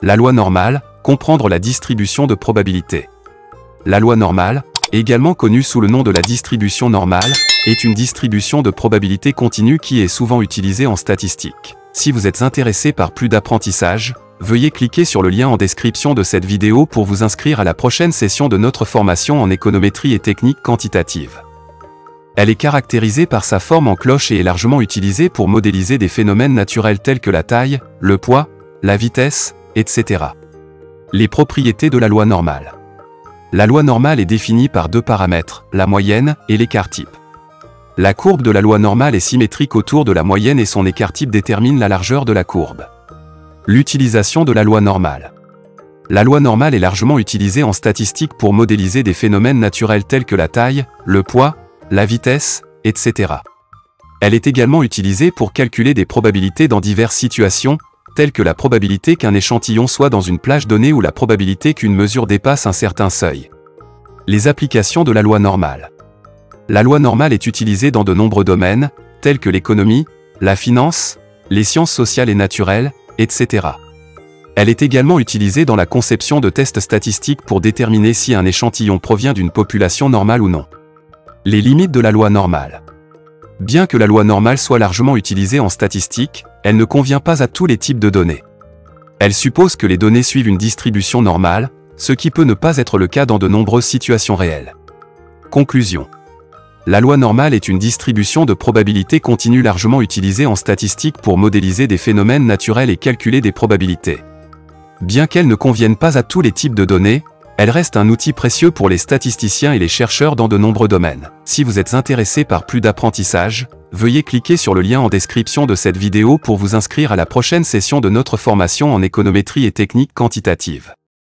La loi normale, comprendre la distribution de probabilité. La loi normale, également connue sous le nom de la distribution normale, est une distribution de probabilité continue qui est souvent utilisée en statistique. Si vous êtes intéressé par plus d'apprentissage, veuillez cliquer sur le lien en description de cette vidéo pour vous inscrire à la prochaine session de notre formation en économétrie et technique quantitative. Elle est caractérisée par sa forme en cloche et est largement utilisée pour modéliser des phénomènes naturels tels que la taille, le poids, la vitesse, etc. Les propriétés de la loi normale. La loi normale est définie par deux paramètres, la moyenne et l'écart type. La courbe de la loi normale est symétrique autour de la moyenne et son écart type détermine la largeur de la courbe. L'utilisation de la loi normale. La loi normale est largement utilisée en statistique pour modéliser des phénomènes naturels tels que la taille, le poids, la vitesse, etc. Elle est également utilisée pour calculer des probabilités dans diverses situations, telles que la probabilité qu'un échantillon soit dans une plage donnée ou la probabilité qu'une mesure dépasse un certain seuil. Les applications de la loi normale. La loi normale est utilisée dans de nombreux domaines, tels que l'économie, la finance, les sciences sociales et naturelles, etc. Elle est également utilisée dans la conception de tests statistiques pour déterminer si un échantillon provient d'une population normale ou non. Les limites de la loi normale. Bien que la loi normale soit largement utilisée en statistique, elle ne convient pas à tous les types de données. Elle suppose que les données suivent une distribution normale, ce qui peut ne pas être le cas dans de nombreuses situations réelles. Conclusion. La loi normale est une distribution de probabilité continue largement utilisée en statistique pour modéliser des phénomènes naturels et calculer des probabilités. Bien qu'elle ne convienne pas à tous les types de données, elle reste un outil précieux pour les statisticiens et les chercheurs dans de nombreux domaines. Si vous êtes intéressé par plus d'apprentissage, veuillez cliquer sur le lien en description de cette vidéo pour vous inscrire à la prochaine session de notre formation en économétrie et technique quantitative.